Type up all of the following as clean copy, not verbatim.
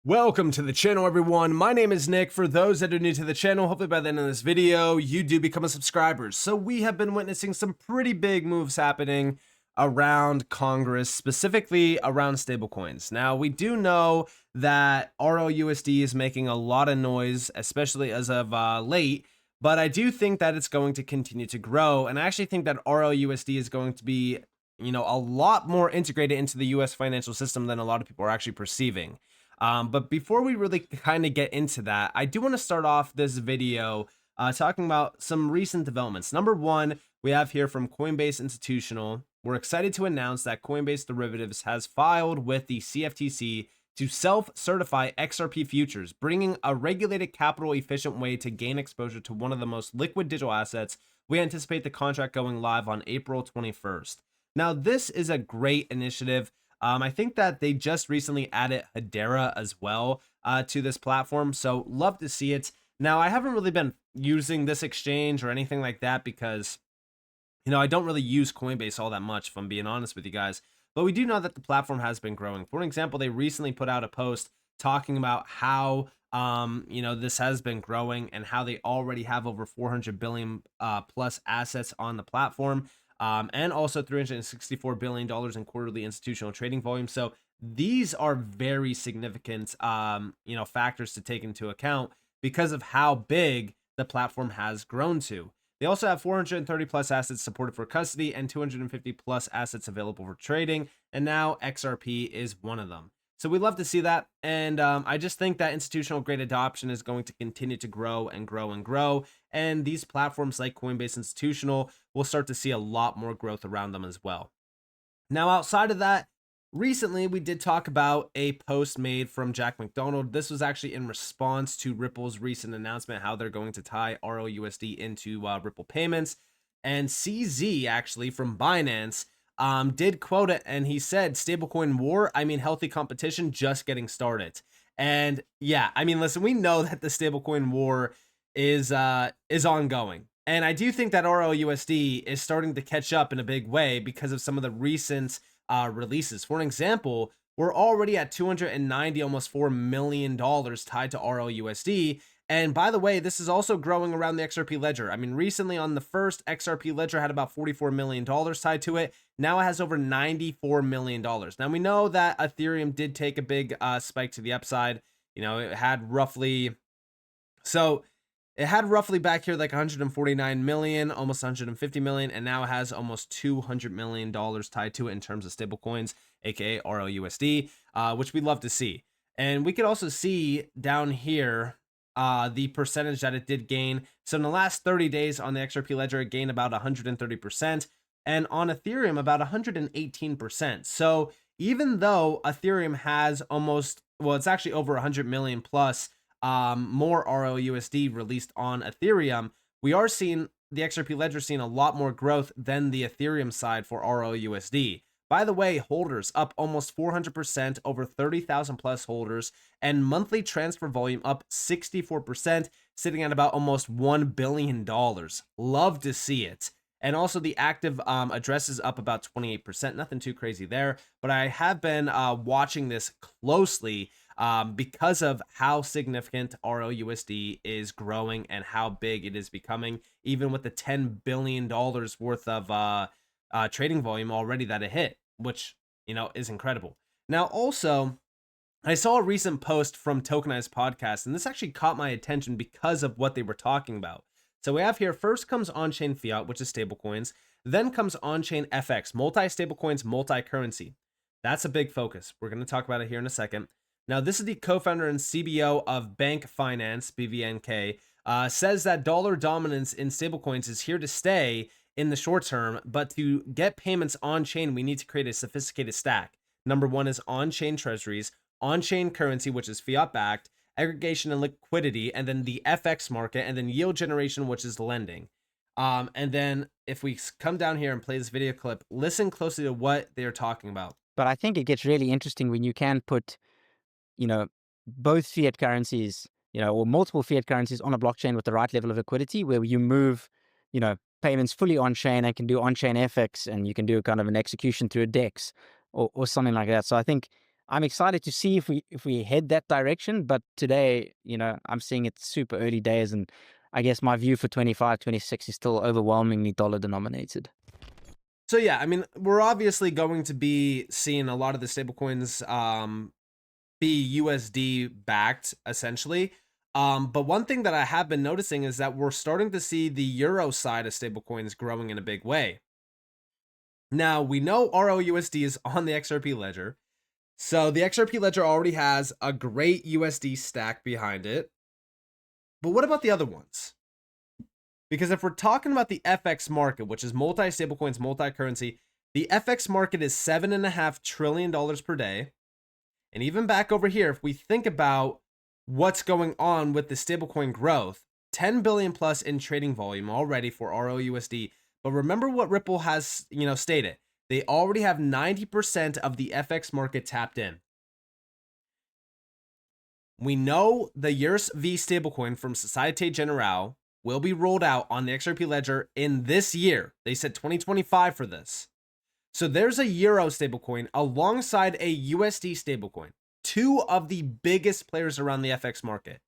Welcome to the channel, everyone. My name is Nick. For those that are new to the channel, hopefully by the end of this video, you do become a subscriber. So we have been witnessing some pretty big moves happening around Congress, specifically around stablecoins. Now, we do know that RLUSD is making a lot of noise, especially as of late, but I do think that it's going to continue to grow. And I actually think that RLUSD is going to be, a lot more integrated into the US financial system than a lot of people are actually perceiving. But before we really kind of get into that, I do want to start off this video talking about some recent developments. Number one, we have here from Coinbase Institutional. We're excited to announce that Coinbase Derivatives has filed with the CFTC to self-certify XRP futures, bringing a regulated capital-efficient way to gain exposure to one of the most liquid digital assets. We anticipate the contract going live on April 21st. Now, this is a great initiative. I think that they just recently added Hedera as well to this platform, so love to see it. Now, I haven't really been using this exchange or anything like that because, I don't really use Coinbase all that much, if I'm being honest with you guys. But we do know that the platform has been growing. For example, they recently put out a post talking about how, this has been growing and how they already have over 400 billion plus assets on the platform. And also $364 billion in quarterly institutional trading volume. So these are very significant, factors to take into account because of how big the platform has grown to. They also have 430 plus assets supported for custody and 250 plus assets available for trading. And now XRP is one of them. So we love to see that. And I just think that institutional grade adoption is going to continue to grow and grow and grow. And these platforms like Coinbase Institutional will start to see a lot more growth around them as well. Now, outside of that, recently we did talk about a post made from Jack McDonald. This was actually in response to Ripple's recent announcement how they're going to tie RLUSD into Ripple payments. And CZ, actually, from Binance, did quote it, and he said, "Stablecoin war, healthy competition, just getting started." And yeah, listen, we know that the stablecoin war is ongoing, and I do think that RLUSD is starting to catch up in a big way because of some of the recent releases. For an example, we're already at 290, almost $4 million tied to RLUSD. And by the way, this is also growing around the XRP ledger. Recently on the first, XRP ledger had about $44 million tied to it. Now it has over $94 million. Now we know that Ethereum did take a big spike to the upside. It had roughly back here like 149 million, almost 150 million, and now it has almost $200 million tied to it in terms of stablecoins, aka RLUSD, which we'd love to see. And we could also see down here the percentage that it did gain. So in the last 30 days on the XRP ledger, it gained about 130%, and on Ethereum about 118%. So even though Ethereum has it's actually over 100 million plus more RLUSD released on Ethereum, we are seeing the XRP ledger seeing a lot more growth than the Ethereum side for RLUSD. By the way, holders up almost 400%, over 30,000 plus holders, and monthly transfer volume up 64%, sitting at about almost $1 billion. Love to see it. And also the active addresses up about 28%. Nothing too crazy there, but I have been watching this closely because of how significant RLUSD is growing and how big it is becoming, even with the $10 billion worth of trading volume already that it hit, which, is incredible. Now, also, I saw a recent post from Tokenized Podcast, and this actually caught my attention because of what they were talking about. So we have here, first comes on-chain fiat, which is stablecoins. Then comes on-chain FX, multi-stablecoins, multi-currency. That's a big focus. We're going to talk about it here in a second. Now, this is the co-founder and CBO of Bank Finance, BVNK, says that dollar dominance in stablecoins is here to stay in the short term, but to get payments on-chain, we need to create a sophisticated stack. Number one is on-chain treasuries, on-chain currency, which is fiat-backed, aggregation and liquidity, and then the FX market, and then yield generation, which is lending. And then if we come down here and play this video clip, listen closely to what they're talking about. But I think it gets really interesting when you can put, both fiat currencies, or multiple fiat currencies on a blockchain with the right level of liquidity, where you move, payments fully on-chain and can do on-chain FX, and you can do kind of an execution through a DEX or something like that. So I think I'm excited to see if we head that direction. But today, I'm seeing it's super early days, and I guess my view for 25, 26 is still overwhelmingly dollar denominated. So yeah, I mean, we're obviously going to be seeing a lot of the stablecoins be USD backed essentially. But one thing that I have been noticing is that we're starting to see the euro side of stablecoins growing in a big way. Now, we know ROUSD is on the XRP ledger. So the XRP ledger already has a great USD stack behind it. But what about the other ones? Because if we're talking about the FX market, which is multi-stablecoins, multi-currency, the FX market is $7.5 trillion per day. And even back over here, if we think about what's going on with the stablecoin growth, 10 billion plus in trading volume already for ROUSD. But remember what Ripple has, stated. They already have 90% of the FX market tapped in. We know the USV stablecoin from Societe Generale will be rolled out on the XRP ledger in this year. They said 2025 for this. So there's a Euro stablecoin alongside a USD stablecoin, two of the biggest players around the FX market.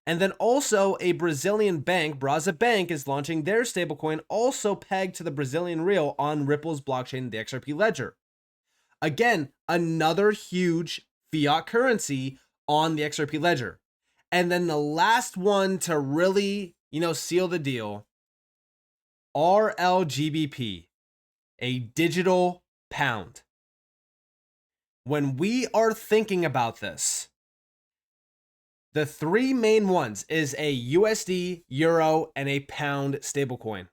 And then also a Brazilian bank, Brasa Bank, is launching their stablecoin also pegged to the Brazilian real on Ripple's blockchain, the XRP ledger. Again, another huge fiat currency on the XRP ledger. And then the last one to really, seal the deal, RLGBP, a digital pound. When we are thinking about this, the three main ones is a USD, Euro, and a pound stablecoin.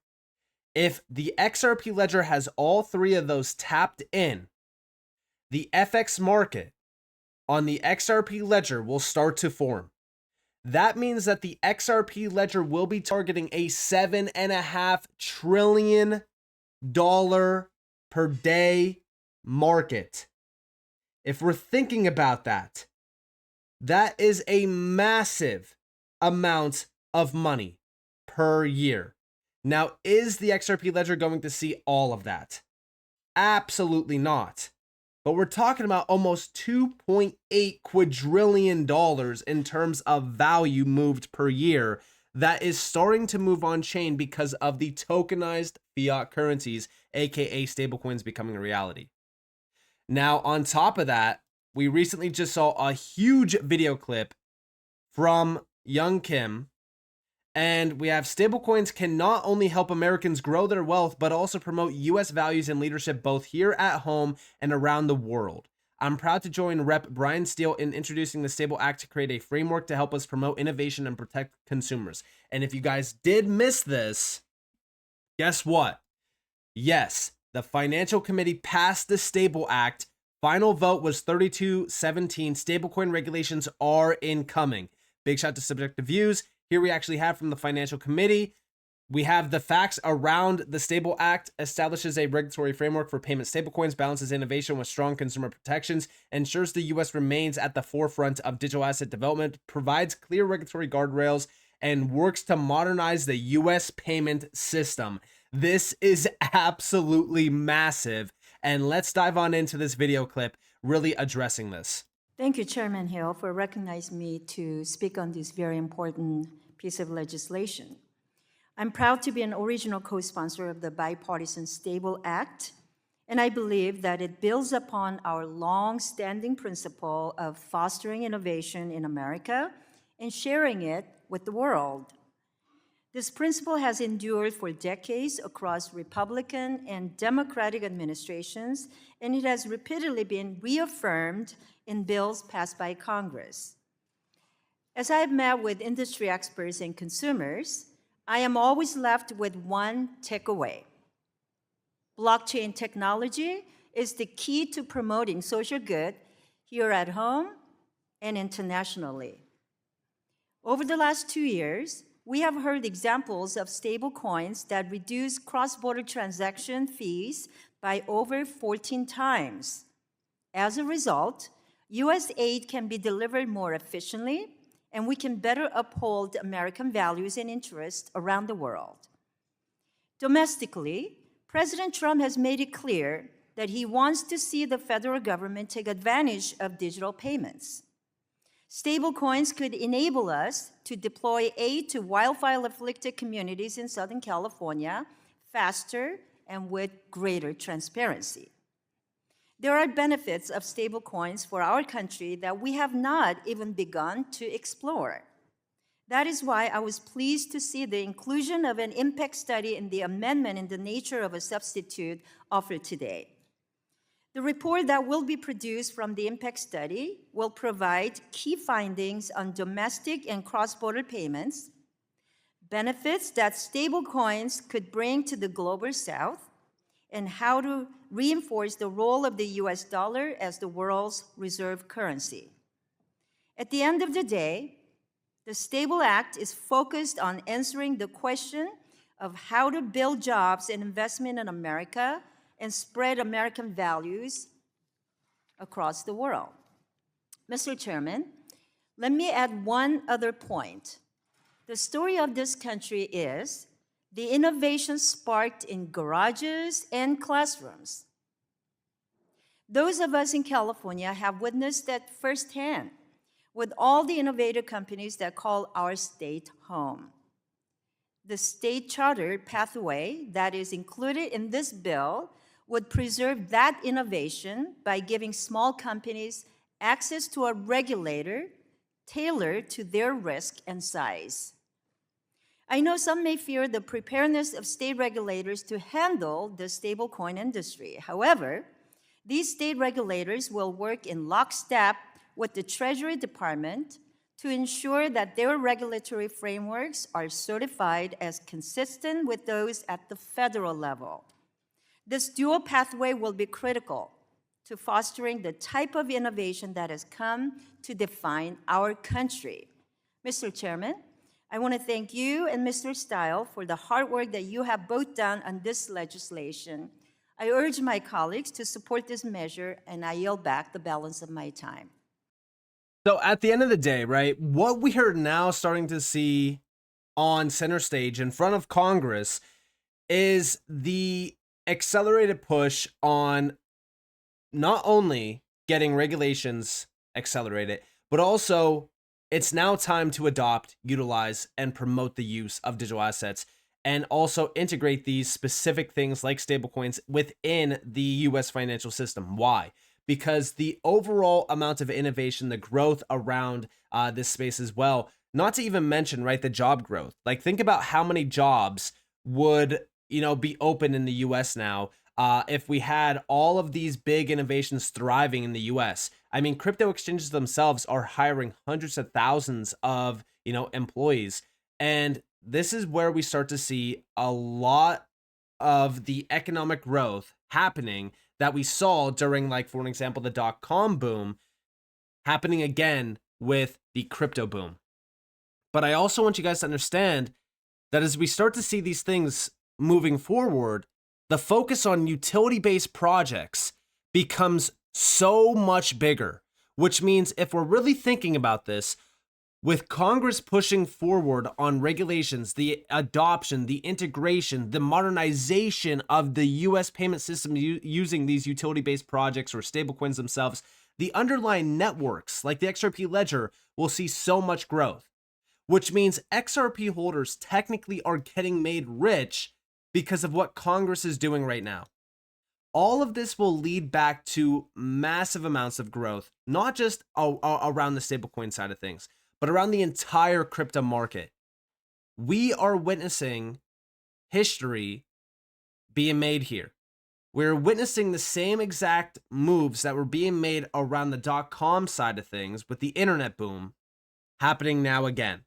If the XRP ledger has all three of those tapped in, the FX market on the XRP ledger will start to form. That means that the XRP ledger will be targeting a $7.5 trillion per day market. If we're thinking about that, that is a massive amount of money per year. Now, is the XRP ledger going to see all of that? Absolutely not. But we're talking about almost $2.8 quadrillion in terms of value moved per year that is starting to move on chain because of the tokenized fiat currencies, aka stablecoins, becoming a reality. Now, on top of that, we recently just saw a huge video clip from Young Kim, and we have stablecoins can not only help Americans grow their wealth, but also promote US values and leadership both here at home and around the world. I'm proud to join Rep. Brian Steele in introducing the Stable Act to create a framework to help us promote innovation and protect consumers. And if you guys did miss this, guess what? Yes, the Financial Committee passed the Stable Act. Final vote was 32-17. Stablecoin regulations are incoming. Big shout to Subjective Views. Here we actually have from the Financial Committee. We have the facts around the Stable Act establishes a regulatory framework for payment stablecoins, balances innovation with strong consumer protections, ensures the U.S. remains at the forefront of digital asset development, provides clear regulatory guardrails, and works to modernize the U.S. payment system. This is absolutely massive. And let's dive on into this video clip really addressing this. Thank you, Chairman Hill, for recognizing me to speak on this very important piece of legislation. I'm proud to be an original co-sponsor of the Bipartisan Stable Act, and I believe that it builds upon our long-standing principle of fostering innovation in America and sharing it with the world. This principle has endured for decades across Republican and Democratic administrations, and it has repeatedly been reaffirmed in bills passed by Congress. As I have met with industry experts and consumers, I am always left with one takeaway. Blockchain technology is the key to promoting social good here at home and internationally. Over the last 2 years, we have heard examples of stablecoins that reduce cross-border transaction fees by over 14 times. As a result, U.S. aid can be delivered more efficiently, and we can better uphold American values and interests around the world. Domestically, President Trump has made it clear that he wants to see the federal government take advantage of digital payments. Stablecoins could enable us to deploy aid to wildfire-afflicted communities in Southern California faster and with greater transparency. There are benefits of stablecoins for our country that we have not even begun to explore. That is why I was pleased to see the inclusion of an impact study in the amendment in the nature of a substitute offered today. The report that will be produced from the impact study will provide key findings on domestic and cross-border payments, benefits that stablecoins could bring to the global south, and how to reinforce the role of the US dollar as the world's reserve currency. At the end of the day, the Stable Act is focused on answering the question of how to build jobs and investment in America and spread American values across the world. Mr. Chairman, let me add one other point. The story of this country is the innovation sparked in garages and classrooms. Those of us in California have witnessed that firsthand with all the innovative companies that call our state home. The state charter pathway that is included in this bill would preserve that innovation by giving small companies access to a regulator tailored to their risk and size. I know some may fear the preparedness of state regulators to handle the stablecoin industry. However, these state regulators will work in lockstep with the Treasury Department to ensure that their regulatory frameworks are certified as consistent with those at the federal level. This dual pathway will be critical to fostering the type of innovation that has come to define our country. Mr. Chairman, I want to thank you and Mr. Stile for the hard work that you have both done on this legislation. I urge my colleagues to support this measure, and I yield back the balance of my time. So at the end of the day, right, what we are now starting to see on center stage in front of Congress is the accelerated push on not only getting regulations accelerated, but also it's now time to adopt, utilize, and promote the use of digital assets and also integrate these specific things like stablecoins within the US financial system. Why? Because the overall amount of innovation, the growth around this space as well, not to even mention, right, the job growth. Like, think about how many jobs would, be open in the US now if we had all of these big innovations thriving in the US. I mean, crypto exchanges themselves are hiring hundreds of thousands of, employees. And this is where we start to see a lot of the economic growth happening that we saw during, like, for an example, the .com boom happening again with the crypto boom. But I also want you guys to understand that as we start to see these things moving forward, the focus on utility-based projects becomes so much bigger, which means if we're really thinking about this, with Congress pushing forward on regulations, the adoption, the integration, the modernization of the US payment system using these utility-based projects or stablecoins themselves, the underlying networks like the XRP ledger will see so much growth, which means XRP holders technically are getting made rich because of what Congress is doing right now. All of this will lead back to massive amounts of growth, not just around the stablecoin side of things, but around the entire crypto market. We are witnessing history being made here. We're witnessing the same exact moves that were being made around the .com side of things with the internet boom happening now again.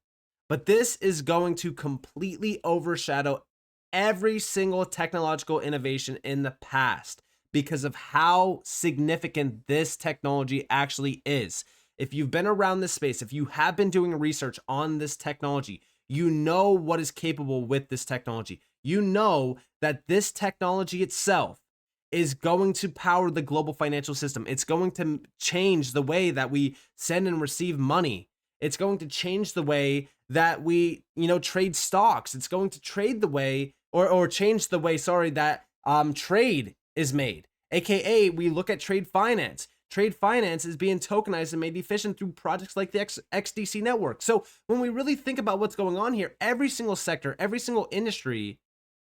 But this is going to completely overshadow every single technological innovation in the past because of how significant this technology actually is. If you've been around this space, if you have been doing research on this technology, you know what is capable with this technology. You know that this technology itself is going to power the global financial system. It's going to change the way that we send and receive money. It's going to change the way that we, trade stocks. It's going to trade the way or change the way, that trade is made. AKA, we look at trade finance. Trade finance is being tokenized and made efficient through projects like the XDC network. So when we really think about what's going on here, every single sector, every single industry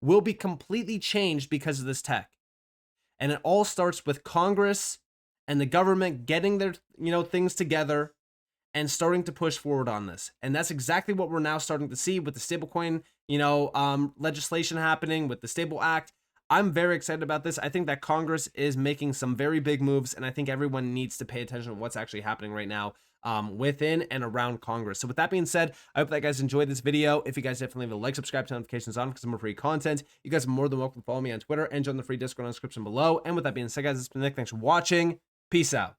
will be completely changed because of this tech. And it all starts with Congress and the government getting their, things together and starting to push forward on this. And that's exactly what we're now starting to see with the stablecoin, legislation happening, with the Stable Act. I'm very excited about this. I think that Congress is making some very big moves, and I think everyone needs to pay attention to what's actually happening right now within and around Congress. So with that being said, I hope that you guys enjoyed this video. If you guys definitely leave a like, subscribe, turn notifications on for some more free content. You guys are more than welcome to follow me on Twitter and join the free Discord in the description below. And with that being said, guys, it's been Nick. Thanks for watching. Peace out.